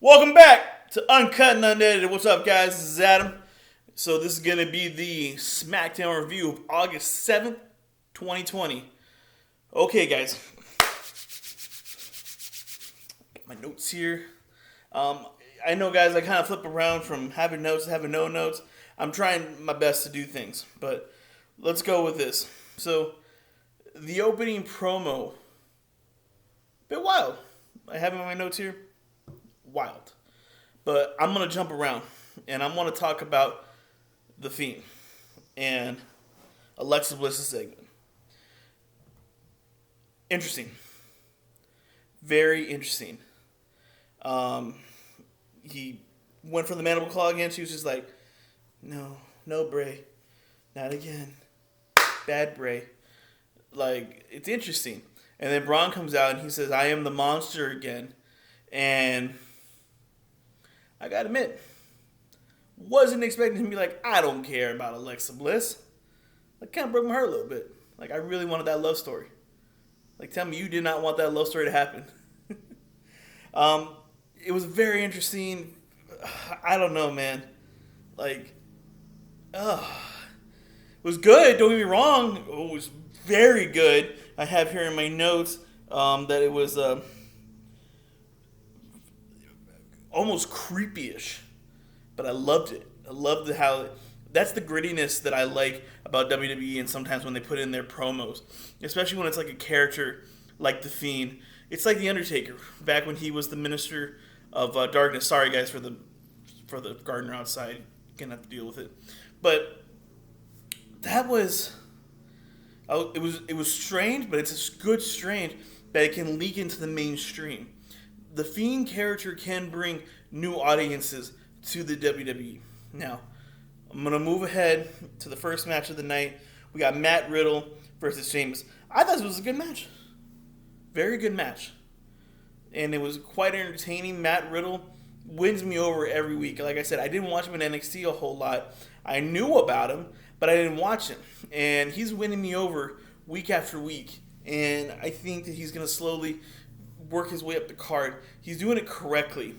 Welcome back to Uncut and Unedited. What's up, guys? This is Adam. So this is going to be the Smackdown review of August 7th, 2020. Okay, guys. Get my notes here. I know, guys, I kind of flip around from having notes to having no notes. I'm trying my best to do things, but let's go with this. So, the opening promo, a bit wild. I have it in my notes here. Wild. But I'm going to jump around, and I'm going to talk about The Fiend and Alexa Bliss's segment. Interesting. Very interesting. He went for the mandible claw again. She was just like, no, Bray. Not again. Bad Bray. Like, it's interesting. And then Braun comes out and he says, I am the monster again. And I gotta admit, wasn't expecting him to be like, I don't care about Alexa Bliss. Like, kind of broke my heart a little bit. Like, I really wanted that love story. Like, tell me you did not want that love story to happen. It was very interesting. I don't know, man. Like, it was good. Don't get me wrong. It was very good. I have here in my notes that it was almost creepy-ish, but I loved it. I loved how that's the grittiness that I like about WWE, and sometimes when they put in their promos, especially when it's like a character like The Fiend. It's like The Undertaker back when he was the Minister of Darkness. Sorry, guys, for the gardener outside. Gonna have to deal with it, but that was it was strange, but it's a good strange that it can leak into the mainstream. The Fiend character can bring new audiences to the WWE. Now, I'm going to move ahead to the first match of the night. We got Matt Riddle versus Sheamus. I thought this was a good match. Very good match. And it was quite entertaining. Matt Riddle wins me over every week. Like I said, I didn't watch him in NXT a whole lot. I knew about him, but I didn't watch him. And he's winning me over week after week. And I think that he's going to slowly work his way up the card. He's doing it correctly,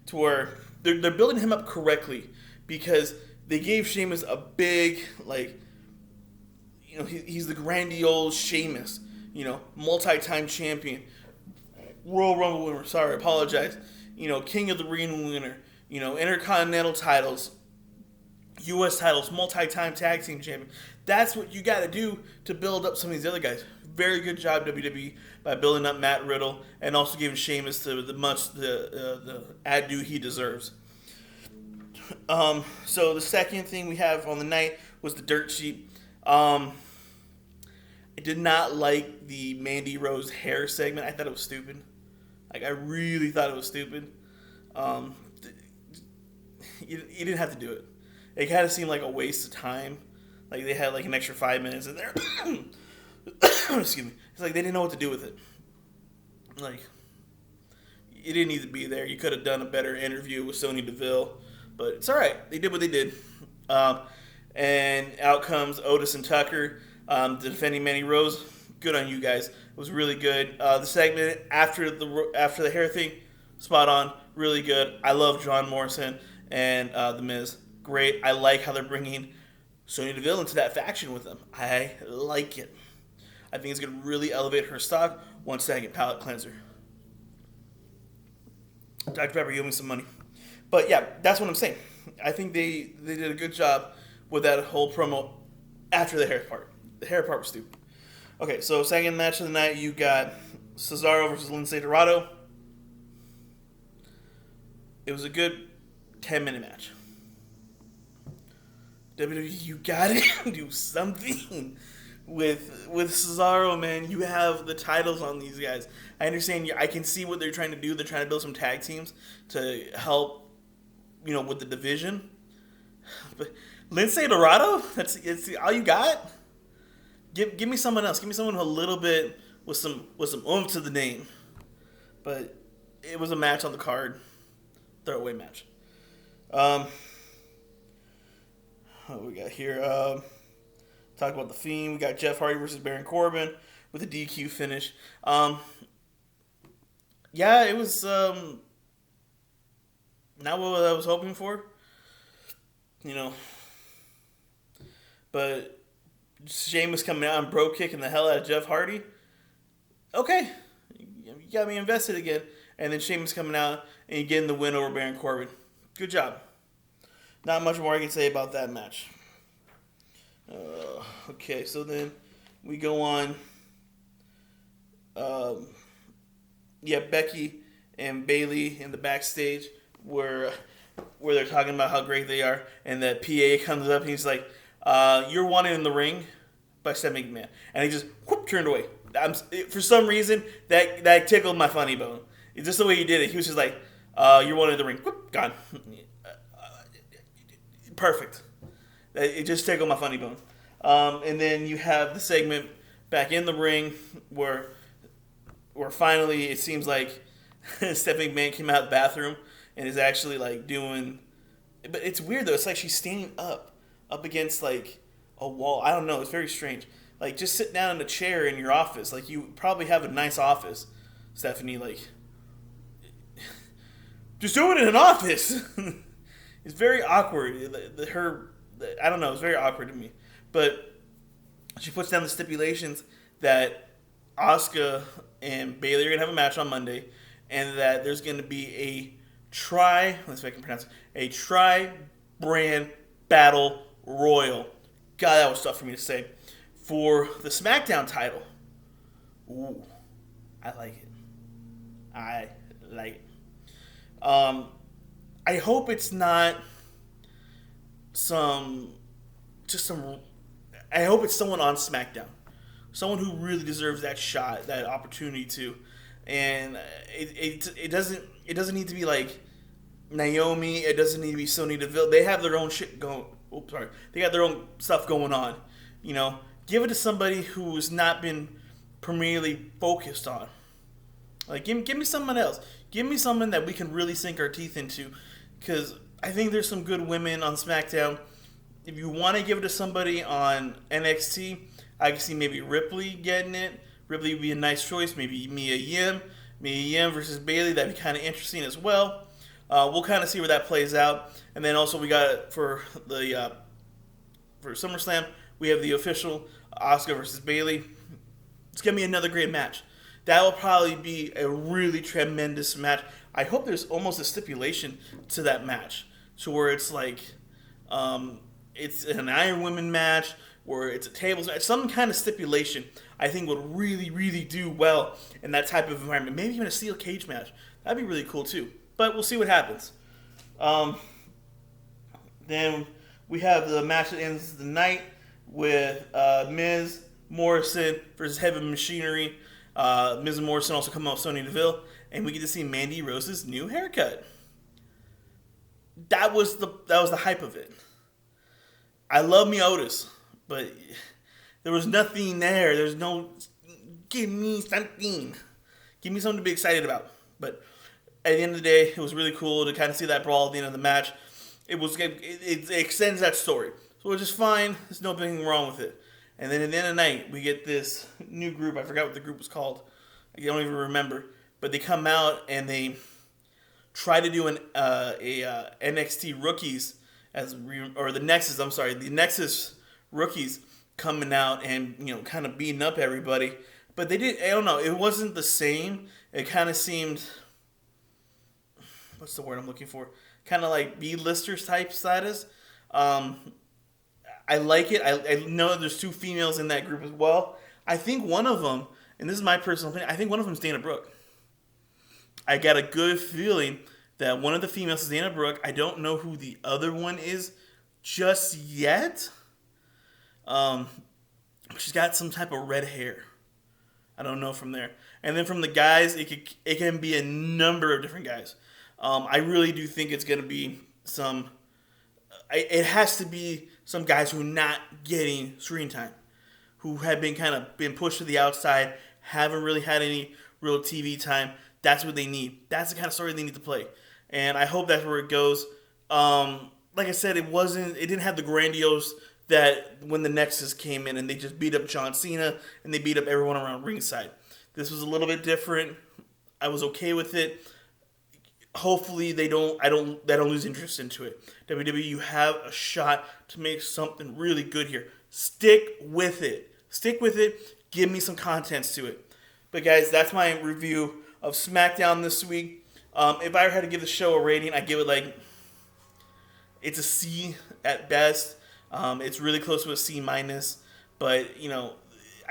to where they're building him up correctly, because they gave Sheamus a big, like, he's the grandiose Sheamus, multi-time champion, Royal Rumble winner. Sorry, I apologize. King of the Ring winner. Intercontinental titles, U.S. titles, multi-time tag team champion. That's what you got to do to build up some of these other guys. Very good job, WWE, by building up Matt Riddle and also giving Sheamus the ad due he deserves. So the second thing we have on the night was the dirt sheet. I did not like the Mandy Rose hair segment. I thought it was stupid. Like, I really thought it was stupid. You didn't have to do it. It kind of seemed like a waste of time. Like, they had like an extra 5 minutes in there. Excuse me. It's like they didn't know what to do with it. Like, it didn't need to be there. You could have done a better interview with Sonya Deville, but it's all right. They did what they did. And out comes Otis and Tucker, defending Mandy Rose. Good on you guys. It was really good. The segment after the hair thing, spot on. Really good. I love John Morrison and The Miz. Great. I like how they're bringing Sonya Deville into that faction with them. I like it. I think it's going to really elevate her stock. 1 second, palate cleanser. Dr. Pepper, you owe me some money. But yeah, that's what I'm saying. I think they did a good job with that whole promo after the hair part. The hair part was stupid. Okay, so second match of the night, you got Cesaro versus Lindsay Dorado. It was a good 10-minute match. WWE, you gotta do something with Cesaro, man. You have the titles on these guys. I understand. I can see what they're trying to do. They're trying to build some tag teams to help, with the division. But Lindsay Dorado, that's all you got. Give me someone else. Give me someone a little bit with some oomph to the name. But it was a match on the card, throwaway match. What we got here? Talk about The Fiend. We got Jeff Hardy versus Baron Corbin with a DQ finish. Yeah, it was Not what I was hoping for, you know. But Sheamus coming out and bro kicking the hell out of Jeff Hardy. Okay, you got me invested again. And then Sheamus coming out and getting the win over Baron Corbin. Good job. Not much more I can say about that match. Okay, so then we go on. Becky and Bayley in the backstage where they're talking about how great they are, and that PA comes up and he's like, "You're wanted in the ring by Stephanie McMahon," and he just turned away. For some reason that tickled my funny bone. It's just the way he did it. He was just like, "You're wanted in the ring." Whoop, gone. Perfect. It just tickled my funny bone. And then you have the segment back in the ring where finally it seems like Stephanie McMahon came out of the bathroom and is actually like doing. But it's weird though. It's like she's standing up against like a wall. I don't know. It's very strange. Like just sit down in a chair in your office. Like you probably have a nice office, Stephanie. Like just do it in an office. It's very awkward. I don't know. It's very awkward to me. But she puts down the stipulations that Asuka and Bayley are going to have a match on Monday, and that there's going to be a let's see if I can pronounce it, a tri-brand battle royal. God, that was tough for me to say. For the Smackdown title. Ooh, I like it. I like it. I hope it's not I hope it's someone on SmackDown. Someone who really deserves that shot, that opportunity to. And it doesn't need to be like Naomi. It doesn't need to be Sonya Deville. They have their own shit going. Oops, sorry. They got their own stuff going on. You know, give it to somebody who's not been primarily focused on. Like, give me someone else. Give me someone that we can really sink our teeth into. Because I think there's some good women on SmackDown. If you want to give it to somebody on NXT, I can see maybe Ripley getting it. Ripley would be a nice choice. Maybe Mia Yim versus Bayley. That'd be kind of interesting as well. We'll kind of see where that plays out. And then also we got for SummerSlam, we have the official Asuka versus Bayley. It's going to be another great match. That will probably be a really tremendous match. I hope there's almost a stipulation to that match, to where it's like it's an Iron Women match, or it's a tables match. Some kind of stipulation I think would really, really do well in that type of environment. Maybe even a steel cage match. That'd be really cool too. But we'll see what happens. Then we have the match that ends the night with Miz Morrison versus Heavy Machinery. Miz and Morrison also come out with Sonya Deville, and we get to see Mandy Rose's new haircut. That was the hype of it. I love me Otis, but there was nothing there. There's no give me something to be excited about. But at the end of the day, it was really cool to kind of see that brawl at the end of the match. It extends that story, so it's just fine. There's nothing wrong with it. And then at the end of the night, we get this new group. I forgot what the group was called. I don't even remember. But they come out and they try to do an NXT rookies the Nexus. I'm sorry, the Nexus rookies coming out and kind of beating up everybody. But they did. I don't know. It wasn't the same. It kind of seemed. What's the word I'm looking for? Kind of like B-listers type status. I like it. I know there's two females in that group as well. I think one of them, and this is my personal opinion, I think one of them is Dana Brooke. I got a good feeling that one of the females is Dana Brooke. I don't know who the other one is just yet. She's got some type of red hair. I don't know from there. And then from the guys, it can be a number of different guys. I really do think it's going to be some. It has to be some guys who are not getting screen time, who have been pushed to the outside, haven't really had any real TV time. That's what they need. That's the kind of story they need to play, and I hope that's where it goes. Like I said, it didn't have the grandiose that when the Nexus came in and they just beat up John Cena and they beat up everyone around ringside. This was a little bit different. I was okay with it. hopefully I don't lose interest into it. WWE, you have a shot to make something really good here. Stick with it. Stick with it. Give me some contents to it. But guys, that's my review of SmackDown this week. If I had to give the show a rating, I'd give it it's a C at best. It's really close to a C minus. But,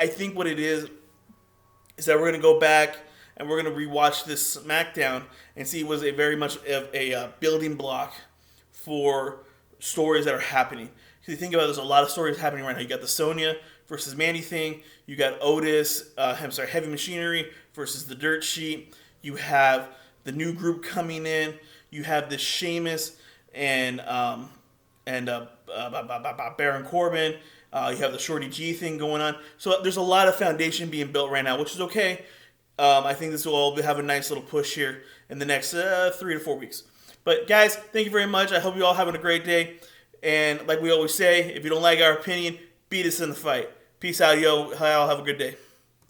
I think what it is that we're going to go back and we're going to rewatch this SmackDown and see it was a very much of a building block for stories that are happening. Because you think about it, there's a lot of stories happening right now. You got the Sonya versus Mandy thing. You got Otis, Heavy Machinery versus the Dirt Sheet. You have the new group coming in. You have this Sheamus and Baron Corbin. You have the Shorty G thing going on. So there's a lot of foundation being built right now, which is okay. I think this will all have a nice little push here in the next 3 to 4 weeks. But guys, thank you very much. I hope you all having a great day. And like we always say, if you don't like our opinion, beat us in the fight. Peace out, yo. Y'all have a good day.